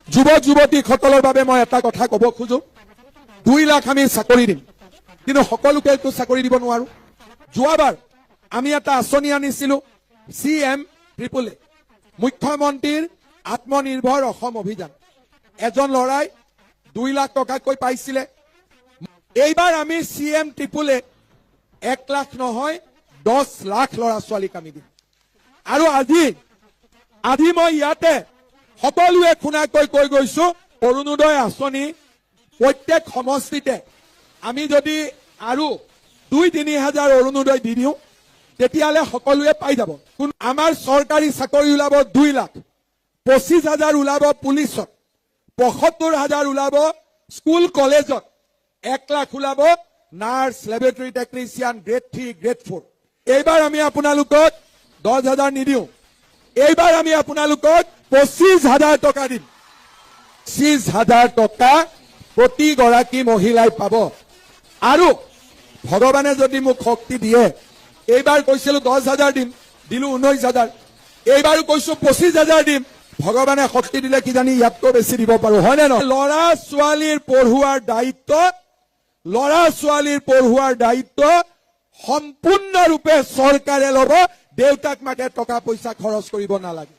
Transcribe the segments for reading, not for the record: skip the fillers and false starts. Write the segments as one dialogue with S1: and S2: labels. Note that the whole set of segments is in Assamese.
S1: যুৱক যুৱতীসকলৰ বাবে মই এটা কথা ক'ব খোজো 2 লাখ আমি চাকৰি দিম কিন্তু সকলোকে একো চাকৰি দিব নোৱাৰো যোৱাবাৰ আমি এটা আঁচনি আনিছিলো CM ট্ৰিপল A মুখ্যমন্ত্ৰীৰ আত্মনিৰ্ভৰ অসম অভিযান এজন লৰাই 2 লাখ টকাকৈ পাইছিলে এইবাৰ আমি CM ট্ৰিপল A 1 লাখ নহয় 10 লাখ ল'ৰা ছোৱালীক আমি দিম আৰু আজি মই ইয়াতে সকলোৱে খুনাকৈ কৈ গৈছো অৰুণোদয় আঁচনি প্ৰত্যেক সমষ্টিতে আমি যদি আৰু 2-3 হাজাৰ অৰুণোদয় দি দিওঁ তেতিয়ালে সকলোৱে পাই যাব আমাৰ চৰকাৰী চাকৰি ওলাব 2 লাখ 25 হাজাৰ ওলাব পুলিচত 75 হাজাৰ ওলাব স্কুল কলেজত 1 লাখ ওলাব nurse laboratory technician grade 3 grade 4 এইবাৰ আমি আপোনালোকক 10 হাজাৰ নিদিওঁ এইবাৰ আমি আপোনালোকক 25 হাজাৰ টকা দিম 25 হাজাৰ টকা প্ৰতিগৰাকী মহিলাই পাব আৰু ভগৱানে যদি মোক শক্তি দিয়ে এইবাৰ কৈছিলো 10 হাজাৰ দিম দিলো 19 হাজাৰ এইবাৰো কৈছো 25 হাজাৰ দিম ভগৱানে শক্তি দিলে কি জানি ইয়াতকৈ বেছি দিব পাৰো হয় নে নহয় ল'ৰা ছোৱালীৰ পঢ়ুৱাৰ দায়িত্ব সম্পূৰ্ণৰূপে চৰকাৰে ল'ব দেউতাক মাকে টকা পইচা খৰচ কৰিব নালাগে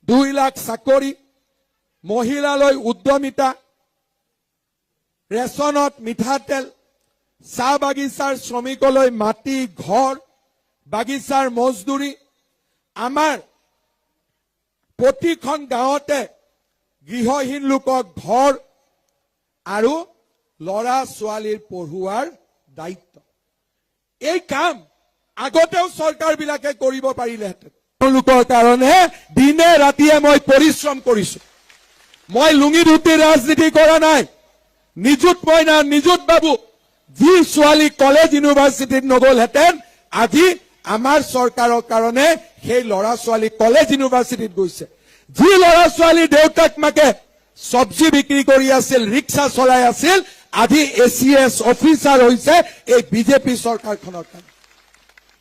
S1: 2 লাখ চাকৰি মহিলালৈ উদ্যমিতা ৰেচনত মিঠাতেল চাহ বাগিচাৰ শ্ৰমিকলৈ মাটি ঘৰ বাগিচাৰ মজদুৰি আমাৰ প্ৰতিখন গাঁৱতে গৃহহীন লোকক ঘৰ আৰু ল'ৰা ছোৱালীৰ পঢ়ুৱাৰ দায়িত্ব এই কাম আগতেও চৰকাৰবিলাকে কৰিব পাৰিলেহেঁতেন তেওঁলোকৰ কাৰণে দিনে ৰাতিয়ে মই পৰিশ্ৰম কৰিছো মই লুঙি ধুতি ৰাজনীতি কৰা নাই নিযুত মইনা নিযুত বাবু যি ছোৱালী কলেজ ইউনিভাৰ্চিটিত নগলহেঁতেন আজি আমাৰ চৰকাৰৰ কাৰণে সেই ল'ৰা ছোৱালী কলেজ ইউনিভাৰ্চিটিত গৈছে যি ল'ৰা ছোৱালী দেউতাক মাকে চব্জি বিক্ৰী কৰি আছিল ৰিক্সা চলাই আছিল আজি ACS অফিচাৰ হৈছে এই বিজেপি চৰকাৰখনৰ কাৰণে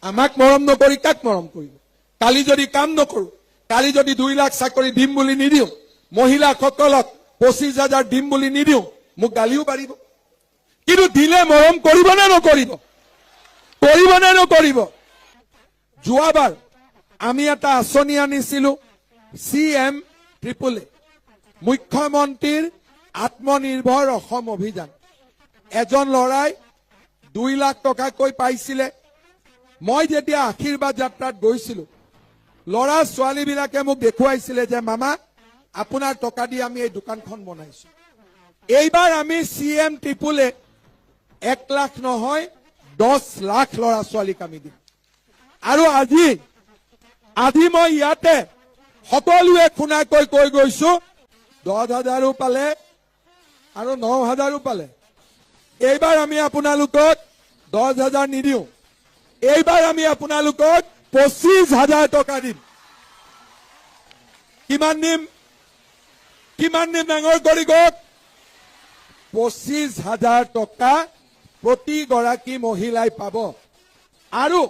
S1: আমাক মৰম নকৰি কাক মৰম কৰিব কালি যদি কাম নকৰো কালি যদি 2 লাখ চাকৰি দিম বুলি নিদিওঁ মহিলাসকলক 25 হাজাৰ দিম বুলি নিদিওঁ মোক গালিও পাৰিব কিন্তু দিলে মৰম কৰিব নে নকৰিব যোৱাবাৰ আমি এটা আঁচনি আনিছিলো CM ট্ৰিপল A মুখ্যমন্ত্ৰীৰ আত্মনিৰ্ভৰ অসম অভিযান এজন লৰাই 2 লাখ টকাকৈ পাইছিলে মই যেতিয়া আশীৰ্বাদ যাত্ৰাত গৈছিলো ল'ৰা ছোৱালীবিলাকে মোক দেখুৱাইছিলে যে মামা আপোনাৰ টকা দি আমি এই দোকানখন বনাইছো এইবাৰ আমি CM ট্ৰিপল A 1 লাখ নহয় 10 লাখ ল'ৰা ছোৱালীক আমি দিম আৰু আজি মই ইয়াতে সকলোৱে খুনাকৈ কৈ গৈছো 10 হাজাৰো পালে আৰু 9 হাজাৰো পালে এইবাৰ আমি আপোনালোকক 10 হাজাৰ নিদিওঁ এইবাৰ আমি আপোনালোকক 25 হাজাৰ টকা দিম কিমান দিম ডাঙৰ কৰি গওক 25 হাজাৰ টকা প্ৰতিগৰাকী মহিলাই পাব আৰু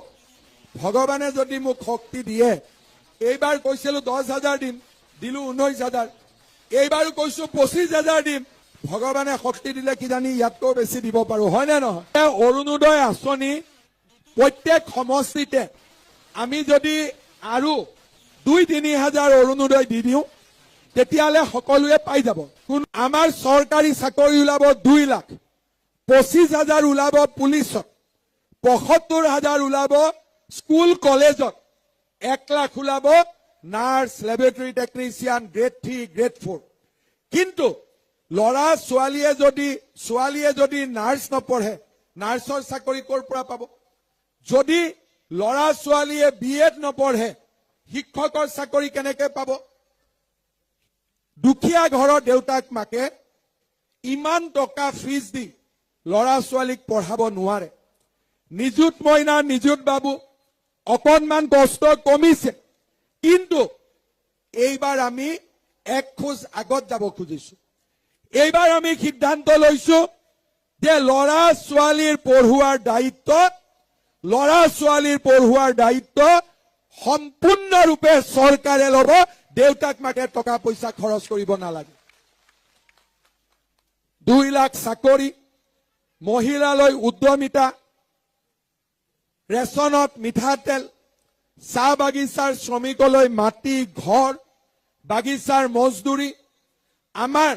S1: ভগৱানে যদি মোক শক্তি দিয়ে এইবাৰ কৈছিলো 10 হাজাৰ দিম দিলো 19 হাজাৰ এইবাৰো কৈছো 25 হাজাৰ দিম ভগৱানে শক্তি দিলে কি জানি ইয়াতকৈ বেছি দিব পাৰো হয় নে নহয় অৰুণোদয় আঁচনি প্ৰত্যেক সমষ্টিতে আমি যদি আৰু 2-3 হাজাৰ অৰুণোদয় দি দিওঁ তেতিয়ালে সকলোৱে পাই যাব আমাৰ চৰকাৰী চাকৰি ওলাব 2 লাখ 25 হাজাৰ ওলাব পুলিচত 75 হাজাৰ ওলাব স্কুল কলেজত 1 লাখ ওলাব nurse laboratory technician grade 3 grade 4 কিন্তু ল'ৰা ছোৱালীয়ে যদি নাৰ্ছ নপঢ়ে নাৰ্ছৰ চাকৰি ক'ৰ পৰা পাব যদি ল'ৰা ছোৱালীয়ে BEd নপঢ়ে শিক্ষকৰ চাকৰি কেনেকৈ পাব দুখীয়া ঘৰৰ দেউতাক মাকে ইমান টকা ফিজ দি ল'ৰা ছোৱালীক পঢ়াব নোৱাৰে নিযুত মইনা নিযুত বাবু অকণমান কষ্ট কমিছে কিন্তু এইবাৰ আমি এক খোজ আগত যাব খুজিছো এইবাৰ আমি সিদ্ধান্ত লৈছো যে ল'ৰা ছোৱালীৰ পঢ়ুৱাৰ দায়িত্ব সম্পূৰ্ণৰূপে চৰকাৰে ল'ব দেউতাক মাকে টকা পইচা খৰচ কৰিব নালাগে 2 লাখ চাকৰি মহিলালৈ উদ্যমিতা ৰেচনত মিঠাতেল চাহ বাগিচাৰ শ্ৰমিকলৈ মাটি ঘৰ বাগিচাৰ মজদুৰি আমাৰ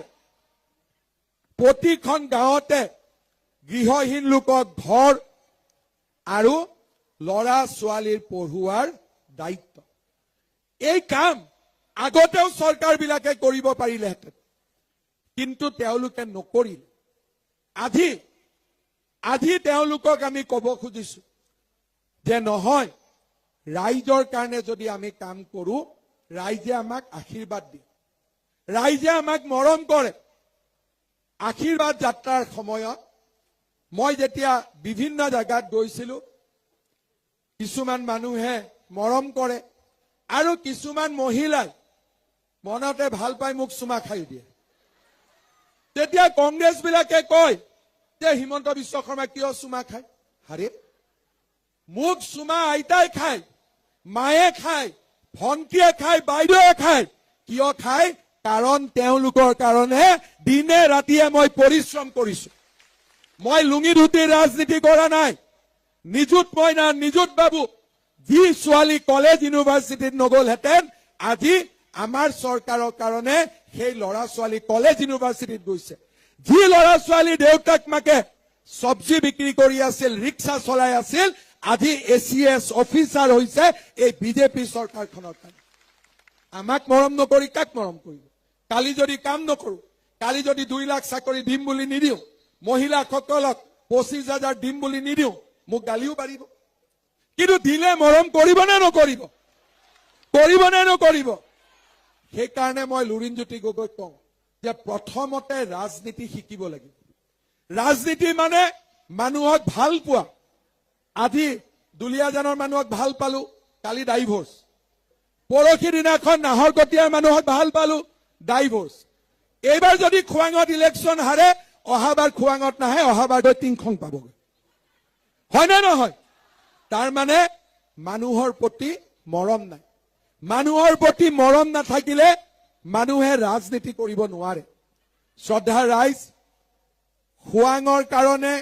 S1: প্ৰতিখন গাঁৱতে গৃহহীন লোকক ঘৰ আৰু লৰা ছোৱালীৰ পঢ়ুৱাৰ দায়িত্ব এই কাম আগতেও চৰকাৰ বিলাকে কৰিব পাৰিলেহেঁতেন কিন্তু তেওঁলোকে নকৰিল আজি তেওঁলোকক আমি ক'ব খুজিছো যে নহয় ৰাইজৰ কাৰণে যদি আমি কাম কৰো ৰাইজে আমাক আশীৰ্বাদ দিয়ে ৰাইজে আমাক মৰম কৰে আশীৰ্বাদ যাত্ৰাৰ সময়ত মই যেতিয়া বিভিন্ন জায়গাত গৈছিলো কিছুমান মানুহে মৰম কৰে আৰু কিছুমান মহিলাই মনতে ভাল পাই মোক চুমা খাই দিয়ে তেতিয়া কংগ্ৰেছ বিলাকে কয় যে হিমন্ত বিশ্ব শৰ্মা কিয় চুমা খায় হাৰে মোক চুমা আইতাই খায় মায়ে খায় ভন্টিয়ে খায় বাইদেৱে খায় কিয় খায় কাৰণ তেওঁলোকৰ কাৰণে দিনে ৰাতিয়ে মই পৰিশ্ৰম কৰিছো মই লুঙি ধুতি ৰাজনীতি কৰা নাই নিযুত মইনা নিযুত বাবু যি ছোৱালী কলেজ ইউনিভাৰ্চিটিত নগলহেঁতেন আজি আমাৰ চৰকাৰৰ কাৰণে সেই ল'ৰা ছোৱালী কলেজ ইউনিভাৰ্চিটিত গৈছে যি ল'ৰা ছোৱালী দেউতাক মাকে চব্জি বিক্ৰী কৰি আছিল ৰিক্সা চলাই আছিল আজি এচিএছ অফিচাৰ হৈছে এই বিজেপি চৰকাৰখনৰ কাৰণে আমাক মৰম নকৰি কাক মৰম কৰিব কালি যদি কাম নকৰো কালি যদি 2 লাখ চাকৰি দিম বুলি নিদিও মহিলাসকলক 25,000 দিম বুলি নিদিও মোক গালিও পাৰিব কিন্তু দিলে মৰম কৰিব নে নকৰিব সেইকাৰণে মই লুৰিণজ্যোতি গগৈক কওঁ যে প্ৰথমতে ৰাজনীতি শিকিব লাগিব ৰাজনীতি মানে মানুহক ভাল পোৱা আজি দুলিয়াজানৰ মানুহক ভাল পালো কালি ডাইভোৰ্স পৰখি দিনাখন নাহৰকটীয়াৰ মানুহক ভাল পালো ডাইভোৰ্স এইবাৰ যদি খুৱাঙত ইলেকশ্যন হাৰে অহাবাৰ খুৱাঙত নাহে অহাবাৰ গৈ টিংখং পাবগৈ হয় নে নহয় তাৰ মানে মানুহৰ প্ৰতি মৰম নাই মানুহৰ প্ৰতি মৰম নাথাকিলে মানুহে ৰাজনীতি কৰিব নোৱাৰে শ্ৰদ্ধা ৰাইজ খুৱাঙৰ কাৰণে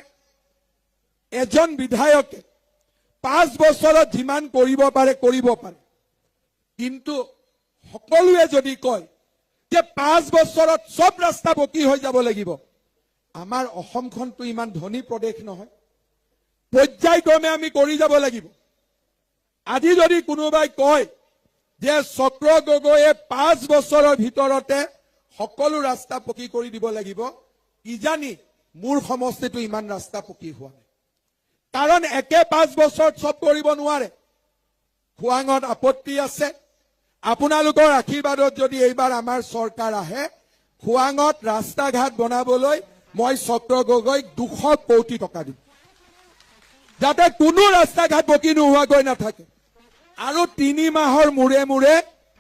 S1: এজন বিধায়কে 5 বছৰত যিমান কৰিব পাৰে কিন্তু সকলোৱে যদি কয় যে 5 বছৰত সব ৰাস্তা পকী হৈ যাব লাগিব আমাৰ অসমখনটো ইমান ধনী প্ৰদেশ নহয় পৰ্যায়ক্ৰমে আমি কৰি যাব লাগিব আজি যদি কোনোবাই কয় যে চক্ৰ গগৈয়ে 5 বছৰৰ ভিতৰতে সকলো ৰাস্তা পকী কৰি দিব লাগিব কিজানি মোৰ সমষ্টিটো ইমান ৰাস্তা পকী হোৱা নাই কাৰণ একে 5 বছৰত সব কৰিব নোৱাৰে খুৱাঙত আপত্তি আছে আপোনালোকৰ আশীৰ্বাদত যদি এইবাৰ আমাৰ চৰকাৰ আহে খুৱাঙত ৰাস্তা ঘাট বনাবলৈ মই চক্ৰ গগৈক 200 কোটি টকা দিম যাতে কোনো ৰাস্তা ঘাট পকী নোহোৱাকৈ নাথাকে আৰু 3 মাহৰ মূৰে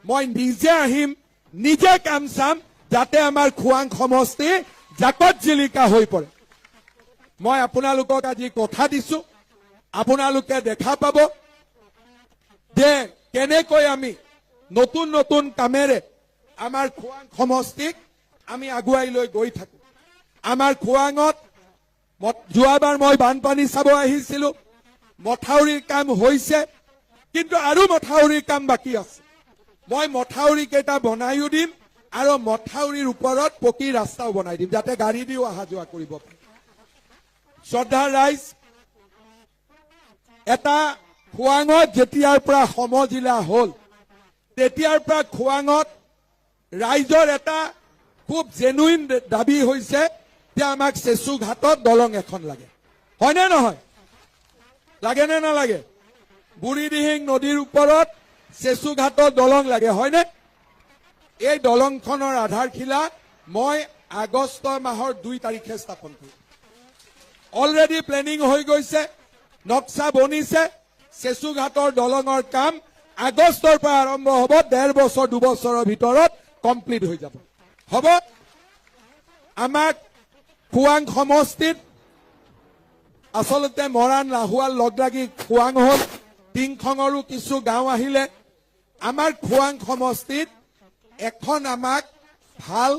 S1: মই নিজে আহিম নিজে কাম চাম যাতে আমাৰ খুৱাং সমষ্টি জাকত জিলিকা হৈ পৰে মই আপোনালোকক আজি কথা দিছো আপোনালোকে দেখা পাব যে কেনেকৈ আমি নতুন কামেৰে আমাৰ খুৱাং সমষ্টিক আমি আগুৱাই লৈ গৈ থাকো আমাৰ খুৱাঙত যোৱাবাৰ মই বানপানী চাব আহিছিলো মথাউৰিৰ কাম হৈছে কিন্তু আৰু মথাউৰিৰ কাম বাকি আছে মই মথাউৰি কেইটা বনাইও দিম আৰু মথাউৰিৰ ওপৰত পকী ৰাস্তাও বনাই দিম যাতে গাড়ী দিও অহা যোৱা কৰিব পাৰে শ্ৰদ্ধা ৰাইজ এটা খুৱাঙত যেতিয়াৰ পৰা সমজিলা হল তেতিয়াৰ পৰা খুৱাঙত ৰাইজৰ এটা খুব জেনুইন দাবী হৈছে যে আমাক চেচু ঘাটত দলং এখন লাগে হয় নে নহয় লাগে নে নালাগে বুঢ়ীদিহিং নদীৰ ওপৰত চেচু ঘাটত দলং লাগে হয়নে এই দলংখনৰ আধাৰশিলা মই আগষ্ট মাহৰ 2 তাৰিখে স্থাপন কৰিম অলৰেডি প্লেনিং হৈ গৈছে নক্সা বনিছে চেচু ঘাটৰ দলঙৰ কাম আগষ্টৰ পৰা আৰম্ভ হ'ব 1.5 বছৰ 2 বছৰৰ ভিতৰত কমপ্লিট হৈ যাব হ'ব আমাক খুৱাং সমষ্টিত আসলতে মৰাণ লাহুৱাল লগলাগি খুৱাং হল টিংখঙৰো কিছু গাঁও আহিলে আমাৰ খুৱাং সমষ্টিত এখন আমাক ভাল